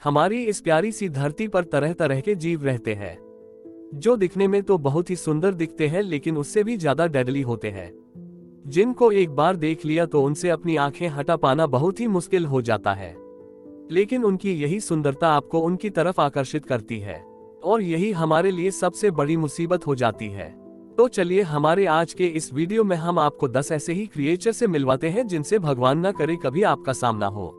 हमारी इस प्यारी सी धरती पर तरह तरह के जीव रहते हैं जो दिखने में तो बहुत ही सुंदर दिखते हैं, लेकिन उससे भी ज्यादा डेडली होते हैं, जिनको एक बार देख लिया तो उनसे अपनी आंखें हटा पाना बहुत ही मुश्किल हो जाता है। लेकिन उनकी यही सुंदरता आपको उनकी तरफ आकर्षित करती है और यही हमारे लिए सबसे बड़ी मुसीबत हो जाती है। तो चलिए हमारे आज के इस वीडियो में हम आपको 10 ऐसे ही क्रिएचर से मिलवाते हैं जिनसे भगवान न करे कभी आपका सामना हो।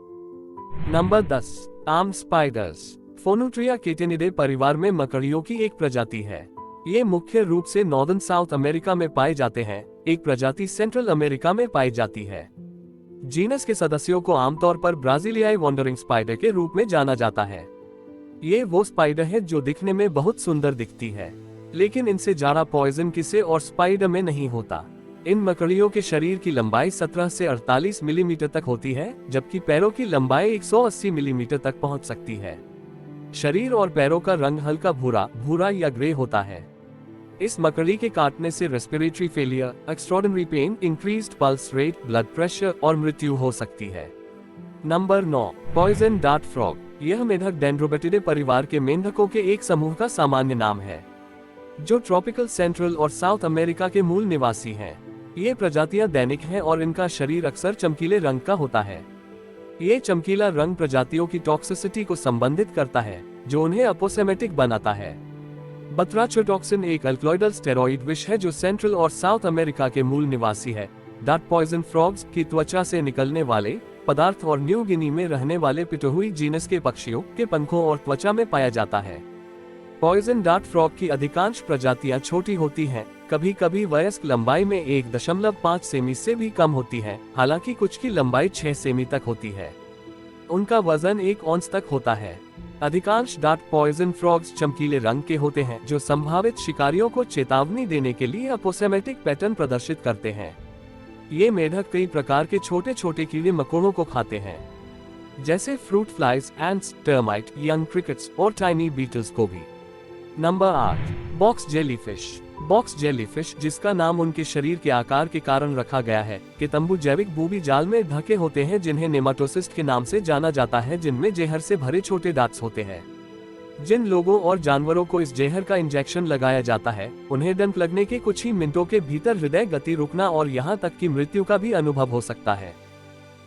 Number 10, arm spiders. Phoneutria Ctenidae परिवार में मकड़ियों की एक प्रजाति है। ये मुख्य रूप से नॉर्दर्न साउथ अमेरिका में पाए जाते हैं। एक प्रजाति सेंट्रल अमेरिका में पाई जाती है। जीनस के सदस्यों को आमतौर पर ब्राजीलियाई वॉन्डरिंग स्पाइडर के रूप में जाना जाता है। ये वो स्पाइडर है जो दिखने में बहुत सुंदर दिखती है, लेकिन इनसे ज्यादा पॉइजन किसी और स्पाइडर में नहीं होता। इन मकड़ियों के शरीर की लंबाई 17 से 48 मिलीमीटर तक होती है, जबकि पैरों की लंबाई 180 मिलीमीटर तक पहुंच सकती है। शरीर और पैरों का रंग हल्का भूरा या ग्रे होता है। इस मकड़ी के काटने से respiratory failure, extraordinary pain, increased pulse rate, blood pressure और मृत्यु हो सकती है। Number 9, poison dart frog. यह मेंढक डेंड्रोबेटिडे परिवार के मेंढकों के एक समूह का सामान्य नाम है, जो ट्रॉपिकल सेंट्रल और साउथ अमेरिका के मूल निवासी हैं। ये प्रजातियां दैनिक हैं और इनका शरीर अक्सर चमकीले रंग का होता है। ये चमकीला रंग प्रजातियों की टॉक्सिसिटी को संबंधित करता है, जो उन्हें अपोसेमेटिक बनाता है। बत्राचोटॉक्सिन एक अल्कलॉइडल स्टेरॉइड विष है जो सेंट्रल और साउथ अमेरिका के मूल निवासी है। डार्ट पॉइजन फ्रॉग्स की त्वचा से निकलने वाले पदार्थ और न्यू गिनी में रहने वाले पिटोहुई जीनस के पक्षियों के पंखों और त्वचा में पाया जाता है। पॉइजन डार्ट फ्रॉग की अधिकांश प्रजातियां छोटी होती हैं, कभी कभी वयस्क लंबाई में 1.5 सेमी से भी कम होती है, हालांकि कुछ की लंबाई 6 सेमी तक होती है। उनका वजन 1 औंस तक होता है। अधिकांश डार्ट पॉइजन फ्रॉग्स चमकीले रंग के होते हैं, जो संभावित शिकारियों को चेतावनी देने के लिए अपोसेमेटिक पैटर्न प्रदर्शित करते हैं। ये मेढक कई प्रकार के छोटे छोटे कीड़े मकोड़ों को खाते हैं, जैसे fruit flies, ants, termite, young crickets और टाइनी बीटल्स को भी। Number 8, box jellyfish. Box jellyfish, जिसका नाम उनके शरीर के आकार के कारण रखा गया है, के तंबू जैविक बूबी जाल में ढके होते हैं जिन्हें नेमाटोसिस्ट के नाम से जाना जाता है, जिनमें जहर से भरे छोटे डार्ट्स होते हैं। जिन लोगों और जानवरों को इस जहर का इंजेक्शन लगाया जाता है, उन्हें डंक लगने के कुछ ही मिनटों के भीतर हृदय गति रुकना और यहाँ तक कि मृत्यु का भी अनुभव हो सकता है।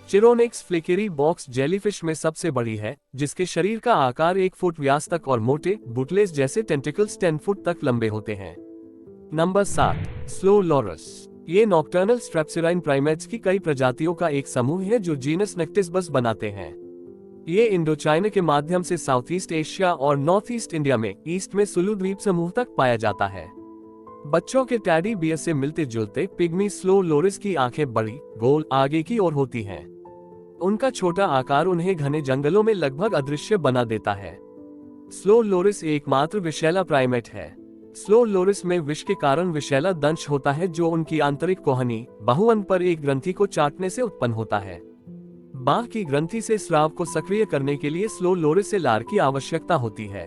चिरोनिक्स फ्लिकेरी बॉक्स जेलीफिश में सबसे बड़ी है, जिसके शरीर का आकार 1 फुट व्यास तक और मोटे बुटलेस जैसे टेंटिकल्स 10 फुट तक लंबे होते हैं। Number 7, slow Laurus. ये नॉक्टर्नल स्ट्रेप्सिराइन प्राइमेट्स की कई प्रजातियों का एक समूह है जो जीनस नेक्टिसबस बनाते हैं। ये इंडोचाइना के माध्यम से साउथ ईस्ट एशिया और नॉर्थ ईस्ट इंडिया में ईस्ट में सुलू द्वीप समूह तक पाया जाता है। बच्चों के टैडी बियर से मिलते जुलते पिग्मी स्लो लोरिस की आंखें बड़ी, गोल, आगे की ओर होती हैं। उनका छोटा आकार उन्हें घने जंगलों में लगभग अदृश्य बना देता है। स्लो लोरिस एकमात्र विषैला प्राइमेट है। स्लो लोरिस में विष के कारण विषैला दंश होता है, जो उनकी आंतरिक कोहनी बहुअंग पर एक ग्रंथि को चाटने से उत्पन्न होता है। बांह की ग्रंथि से स्राव को सक्रिय करने के लिए स्लो लोरिस से लार की आवश्यकता होती है।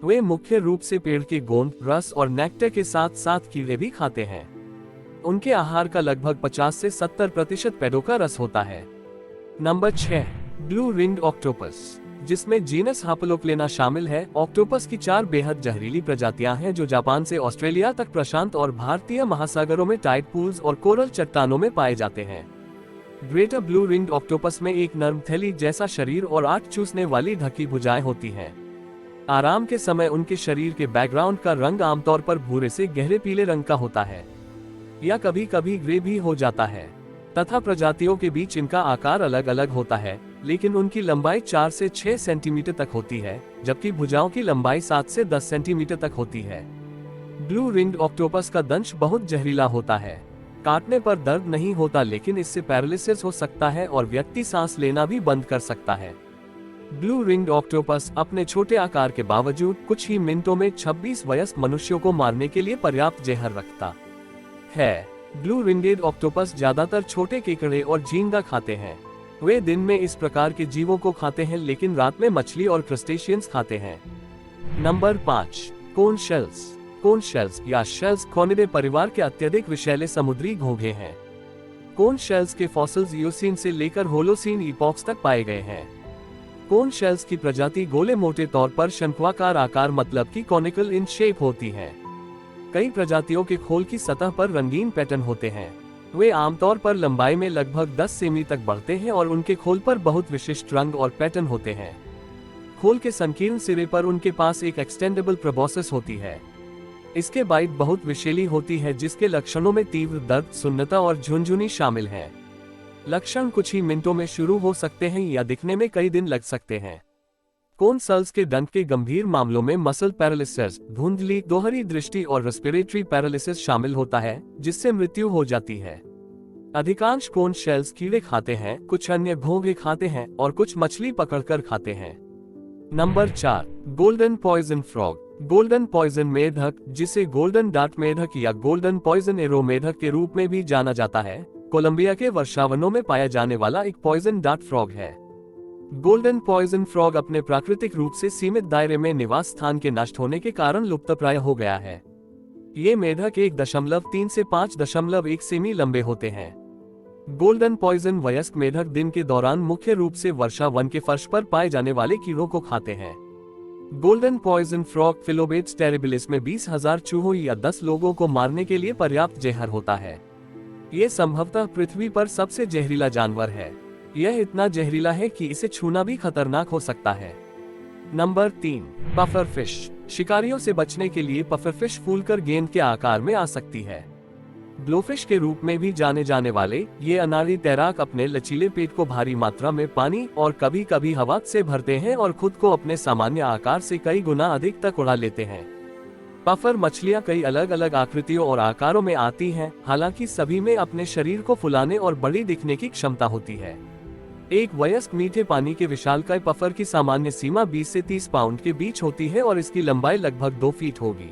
वे मुख्य रूप से पेड़ के गोंद, रस और नेक्टर के साथ साथ कीड़े भी खाते हैं। उनके आहार का लगभग 50 से 70% पेड़ों का रस होता है। नंबर 6, ब्लू रिंग्ड ऑक्टोपस, जिसमें जीनस हापलोक्लेना शामिल है। ऑक्टोपस की 4 बेहद जहरीली प्रजातियां हैं जो जापान से ऑस्ट्रेलिया तक प्रशांत और भारतीय महासागरों में टाइड पूल्स और कोरल चट्टानों में पाए जाते हैं। ग्रेटर ब्लू रिंग्ड ऑक्टोपस में एक नर्म थैली जैसा शरीर और 8 चूसने वाली ढकी भुजाएं होती हैं। आराम के समय उनके शरीर के बैकग्राउंड का रंग आमतौर पर भूरे से गहरे पीले रंग का होता है या कभी कभी ग्रे भी हो जाता है, तथा प्रजातियों के बीच इनका आकार अलग अलग होता है, लेकिन उनकी लंबाई 4 से 6 सेंटीमीटर तक होती है, जबकि भुजाओं की लंबाई 7 से 10 सेंटीमीटर तक होती है। ब्लू रिंग्ड ऑक्टोपस का दंश बहुत जहरीला होता है। काटने पर दर्द नहीं होता, लेकिन इससे पैरालिसिस हो सकता है और व्यक्ति सांस लेना भी बंद कर सकता है। ब्लू रिंग्ड ऑक्टोपस अपने छोटे आकार के बावजूद कुछ ही मिनटों में 26 वयस्क मनुष्यों को मारने के लिए पर्याप्त जहर रखता है। ब्लू रिंगेड ऑक्टोपस ज्यादातर छोटे केकड़े और झींगा खाते हैं। वे दिन में इस प्रकार के जीवों को खाते हैं, लेकिन रात में मछली और क्रस्टेशियंस खाते हैं। नंबर 5, कोन शेल्स। कोन शेल्स या शेल्स कॉनिडे परिवार के अत्यधिक विषैले समुद्री घोंघे हैं। कोन शेल्स के फॉसिल्स इयोसीन से लेकर होलोसीन इपॉक्स तक पाए गए हैं। कोन शेल्स की प्रजाति गोले मोटे तौर पर शंक्वाकार आकार मतलब की कॉनिकल इन शेप होती है। कई प्रजातियों के खोल की सतह पर रंगीन पैटर्न होते हैं। वे आमतौर पर लंबाई में लगभग 10 सेमी तक बढ़ते हैं और उनके खोल पर बहुत विशिष्ट रंग और पैटर्न होते हैं। खोल के संकीर्ण सिरे पर उनके पास एक एक्सटेंडेबल प्रोबोसिस होती है। इसके बाइट बहुत विषैली होती है जिसके लक्षणों में तीव्र दर्द, सुन्नता और झुनझुनी शामिल हैं। लक्षण कुछ ही मिनटों में शुरू हो सकते हैं या दिखने में कई दिन लग सकते हैं। कोन सेल्स के डंक के गंभीर मामलों में मसल पैरालिसिस, धुंधली, दोहरी दृष्टि और रेस्पिरेटरी पैरालिसिस शामिल होता है, जिससे मृत्यु हो जाती है। अधिकांश कोन शेल्स कीड़े खाते हैं, कुछ अन्य घोंघे खाते हैं और कुछ मछली पकड़कर खाते हैं। Number 4, golden poison frog. Golden poison मेढक, जिसे गोल्डन डार्ट मेढक या गोल्डन पॉइजन एरो मेढक के रूप में भी जाना जाता है, कोलंबिया के वर्षावनों में पाया जाने वाला एक पॉइजन डार्ट फ्रॉग है। गोल्डन पॉइजन फ्रॉग अपने प्राकृतिक रूप से सीमित दायरे में निवास स्थान के नष्ट होने के कारण लुप्तप्राय हो गया है। ये मेढक 1.3 से 5.1 सेमी लंबे होते हैं। गोल्डन पॉइजन वयस्क मेढक दिन के दौरान मुख्य रूप से वर्षा वन के फर्श पर पाए जाने वाले कीड़ों को खाते हैं। गोल्डन पॉइजन फ्रॉग फिलोबेट्स टेरिबिलिस में 20,000 चूहों या 10 लोगों को मारने के लिए पर्याप्त जहर होता है। ये संभवतः पृथ्वी पर सबसे जहरीला जानवर है। यह इतना जहरीला है कि इसे छूना भी खतरनाक हो सकता है। Number 3, puffer fish. शिकारियों से बचने के लिए पफर फिश फूलकर गेंद के आकार में आ सकती है। ब्लोफिश के रूप में भी जाने जाने वाले ये अनाड़ी तैराक अपने लचीले पेट को भारी मात्रा में पानी और कभी कभी हवा से भरते हैं और खुद को अपने सामान्य आकार से कई गुना अधिक तक उड़ा लेते हैं। पफर मछलियां कई अलग अलग आकृतियों और आकारों में आती हैं, हालांकि सभी में अपने शरीर को फुलाने और बड़ी दिखने की क्षमता होती है। एक वयस्क मीठे पानी के विशालकाय पफर की सामान्य सीमा 20 से 30 पाउंड के बीच होती है और इसकी लंबाई लगभग 2 फीट होगी।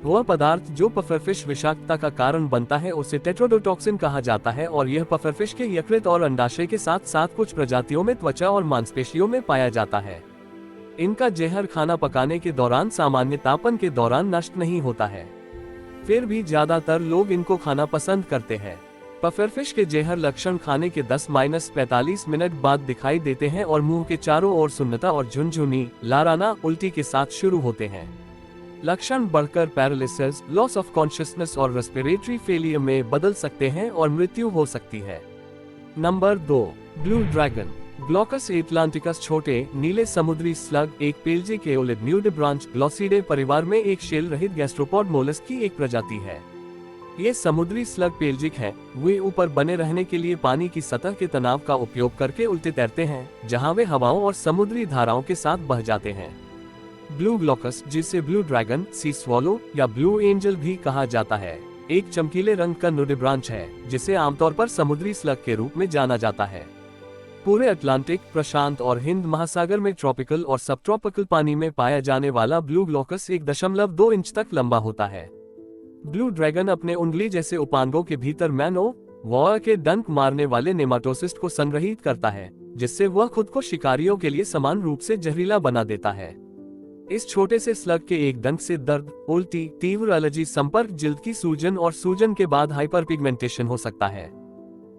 वह पदार्थ जो पफरफिश विषाक्तता का कारण बनता है उसे टेट्रोडोटॉक्सिन कहा जाता है और यह पफरफिश के यकृत और अंडाशय के साथ साथ कुछ प्रजातियों में त्वचा और मांसपेशियों में पाया जाता है। इनका जहर खाना पकाने के दौरान सामान्य तापन के दौरान नष्ट नहीं होता है, फिर भी ज्यादातर लोग इनको खाना पसंद करते हैं। पफरफिश के जहर लक्षण खाने के 10-45 मिनट बाद दिखाई देते हैं और मुंह के चारों ओर सुन्नता और झुनझुनी, लाराना, उल्टी के साथ शुरू होते हैं। लक्षण बढ़कर पैरालिसिस, लॉस ऑफ कॉन्शियसनेस और रेस्पिरेटरी फेलियर में बदल सकते हैं और मृत्यु हो सकती है। Number 2, blue dragon. Glaucus atlanticus छोटे नीले समुद्री स्लग एक पेलजिक एओलिड न्यूडब्रांच ग्लॉसिडे परिवार में एक शेल रहित गैस्ट्रोपॉड मोलस्क की एक प्रजाति है। ये समुद्री स्लग पेलजिक है। वे ऊपर बने रहने के लिए पानी की सतह के तनाव का उपयोग करके उल्टे तैरते हैं, जहां वे हवाओं और समुद्री धाराओं के साथ बह जाते हैं। ब्लू ग्लॉकस, जिसे ब्लू ड्रैगन, सी स्वॉलो या ब्लू एंजल भी कहा जाता है, एक चमकीले रंग का नुडिब्रांच है जिसे आमतौर पर समुद्री स्लग के रूप में जाना जाता है। पूरे अटलांटिक, प्रशांत और हिंद महासागर में ट्रॉपिकल और सब ट्रॉपिकल पानी में पाया जाने वाला ब्लू ग्लॉकस 1.2 इंच तक लंबा होता है। ब्लू ड्रैगन अपने उंगली जैसे उपांगों के भीतर मैनोवॉर के डंक मारने वाले नेमाटोसिस्ट को संग्रहित करता है, जिससे वह खुद को शिकारियों के लिए समान रूप से जहरीला बना देता है। इस छोटे से स्लग के एक डंक से दर्द, उल्टी, तीव्र एलर्जी, संपर्क, जल्द की सूजन और सूजन के बाद हाइपरपिगमेंटेशन हो सकता है।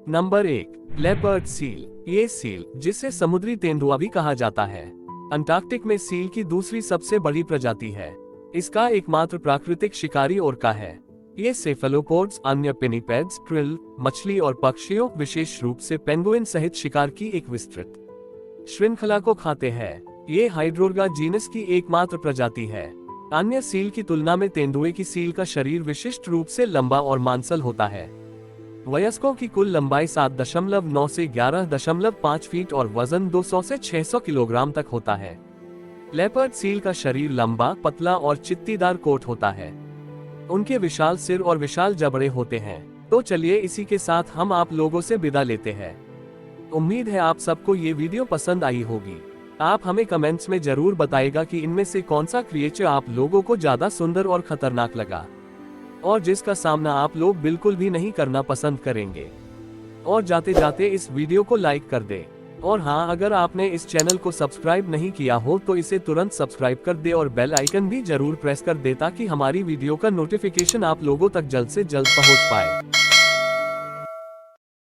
Number 1, leopard seal. ये सील, जिसे समुद्री तेंदुआ भी कहा जाता है, अंटार्कटिक में सील की दूसरी सबसे बड़ी प्रजाति है। इसका एकमात्र प्राकृतिक शिकारी ओर्का है। ये सेफेलोपोड्स, अन्य पिनिपेड्स, क्रिल, मछली और पक्षियों, विशेष रूप से पेंगुइन सहित शिकार की एक विस्तृत श्रृंखला को खाते हैं। ये हाइड्रोर्गा जीनस की एकमात्र प्रजाति है। अन्य सील की तुलना में तेंदुए की सील का शरीर विशिष्ट रूप से लंबा और मांसल होता है। वयस्कों की कुल लंबाई 7.9 से 11.5 फीट और वजन 200 से 600 किलोग्राम तक होता है। लेपर्ड सील का शरीर लंबा, पतला और चित्तीदार कोट होता है। उनके विशाल सिर और विशाल जबड़े होते हैं। तो चलिए इसी के साथ हम आप लोगों से विदा लेते हैं। उम्मीद है आप सबको ये वीडियो पसंद आई होगी। आप हमें कमेंट्स में जरूर बताइएगा कि इनमें से कौन सा क्रिएचर आप लोगों को ज्यादा सुंदर और खतरनाक लगा और जिसका सामना आप लोग बिल्कुल भी नहीं करना पसंद करेंगे। और जाते जाते इस वीडियो को लाइक कर दे। और हाँ, अगर आपने इस चैनल को सब्सक्राइब नहीं किया हो तो इसे तुरंत सब्सक्राइब कर दे और बेल आइकन भी जरूर प्रेस कर दे ताकि हमारी वीडियो का नोटिफिकेशन आप लोगों तक जल्द से जल्द पहुंच पाए।